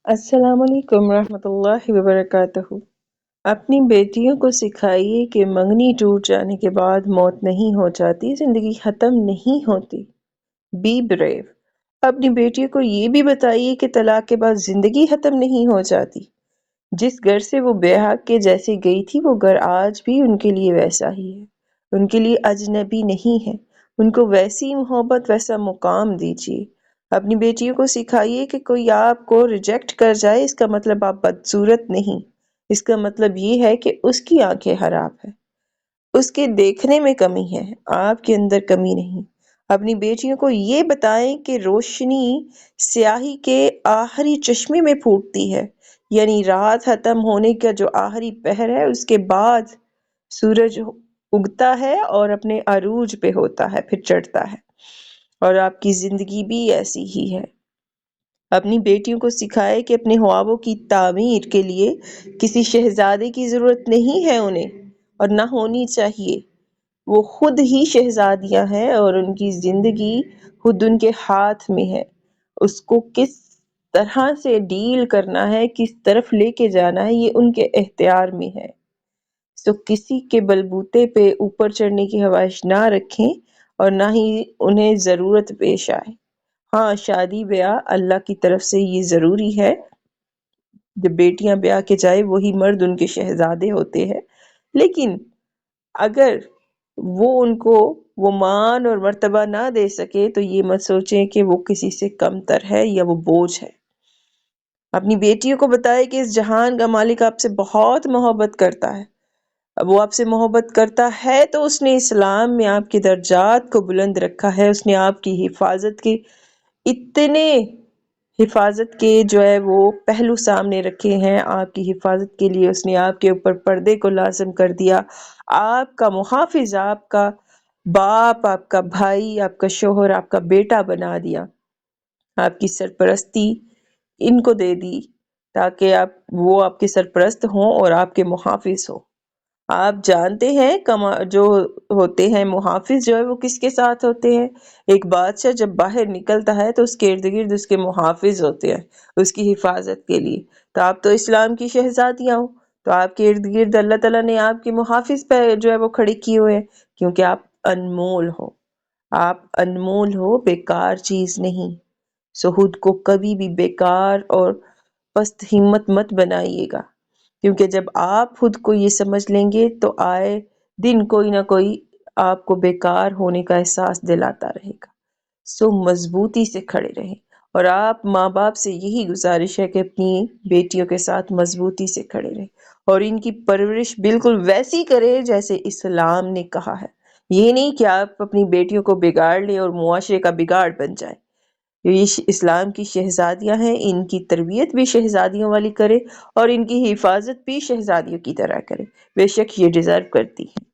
السلام علیکم ورحمۃ اللہ وبرکاتہ۔ اپنی بیٹیوں کو سکھائیے کہ منگنی ٹوٹ جانے کے بعد موت نہیں ہو جاتی، زندگی ختم نہیں ہوتی۔ Be brave. اپنی بیٹیوں کو یہ بھی بتائیے کہ طلاق کے بعد زندگی ختم نہیں ہو جاتی۔ جس گھر سے وہ بے حق کے جیسے گئی تھی وہ گھر آج بھی ان کے لیے ویسا ہی ہے، ان کے لیے اجنبی نہیں ہے۔ ان کو ویسی محبت، ویسا مقام دیجیے۔ اپنی بیٹیوں کو سکھائیے کہ کوئی آپ کو ریجیکٹ کر جائے اس کا مطلب آپ بدصورت نہیں، اس کا مطلب یہ ہے کہ اس کی آنکھیں خراب ہیں، اس کے دیکھنے میں کمی ہے، آپ کے اندر کمی نہیں۔ اپنی بیٹیوں کو یہ بتائیں کہ روشنی سیاہی کے آخری چشمے میں پھوٹتی ہے، یعنی رات ختم ہونے کا جو آخری پہر ہے اس کے بعد سورج اگتا ہے اور اپنے عروج پہ ہوتا ہے، پھر چڑھتا ہے، اور آپ کی زندگی بھی ایسی ہی ہے۔ اپنی بیٹیوں کو سکھائے کہ اپنے خوابوں کی تعمیر کے لیے کسی شہزادے کی ضرورت نہیں ہے انہیں، اور نہ ہونی چاہیے۔ وہ خود ہی شہزادیاں ہیں اور ان کی زندگی خود ان کے ہاتھ میں ہے۔ اس کو کس طرح سے ڈیل کرنا ہے، کس طرف لے کے جانا ہے، یہ ان کے اختیار میں ہے۔ سو کسی کے بلبوتے پہ اوپر چڑھنے کی خواہش نہ رکھیں اور نہ ہی انہیں ضرورت پیش آئے۔ ہاں، شادی بیاہ اللہ کی طرف سے یہ ضروری ہے، جب بیٹیاں بیاہ کے جائے وہی مرد ان کے شہزادے ہوتے ہیں، لیکن اگر وہ ان کو وہ مان اور مرتبہ نہ دے سکے تو یہ مت سوچیں کہ وہ کسی سے کم تر ہے یا وہ بوجھ ہے۔ اپنی بیٹیوں کو بتائے کہ اس جہان کا مالک آپ سے بہت محبت کرتا ہے۔ اب وہ آپ سے محبت کرتا ہے تو اس نے اسلام میں آپ کے درجات کو بلند رکھا ہے، اس نے آپ کی حفاظت کے اتنے حفاظت کے جو ہے وہ پہلو سامنے رکھے ہیں۔ آپ کی حفاظت کے لیے اس نے آپ کے اوپر پردے کو لازم کر دیا، آپ کا محافظ، آپ کا باپ، آپ کا بھائی، آپ کا شوہر، آپ کا بیٹا بنا دیا۔ آپ کی سرپرستی ان کو دے دی تاکہ وہ آپ کے سرپرست ہوں اور آپ کے محافظ ہوں۔ آپ جانتے ہیں جو ہوتے ہیں محافظ جو ہے وہ کس کے ساتھ ہوتے ہیں؟ ایک بادشاہ جب باہر نکلتا ہے تو اس کے ارد گرد اس کے محافظ ہوتے ہیں اس کی حفاظت کے لیے۔ تو آپ تو اسلام کی شہزادیاں ہو، تو آپ کے ارد گرد اللہ تعالیٰ نے آپ کے محافظ پہ جو ہے وہ کھڑے کیے ہوئے ہیں، کیونکہ آپ انمول ہو، آپ انمول ہو، بیکار چیز نہیں۔ سو خود کو کبھی بھی بیکار اور پست ہمت مت بنائیے گا، کیونکہ جب آپ خود کو یہ سمجھ لیں گے تو آئے دن کوئی نہ کوئی آپ کو بیکار ہونے کا احساس دلاتا رہے گا۔ سو مضبوطی سے کھڑے رہیں، اور آپ ماں باپ سے یہی گزارش ہے کہ اپنی بیٹیوں کے ساتھ مضبوطی سے کھڑے رہیں اور ان کی پرورش بالکل ویسی کرے جیسے اسلام نے کہا ہے۔ یہ نہیں کہ آپ اپنی بیٹیوں کو بگاڑ لیں اور معاشرے کا بگاڑ بن جائیں۔ یہ اسلام کی شہزادیاں ہیں، ان کی تربیت بھی شہزادیوں والی کرے اور ان کی حفاظت بھی شہزادیوں کی طرح کرے، بے شک یہ ڈیزرو کرتی ہیں۔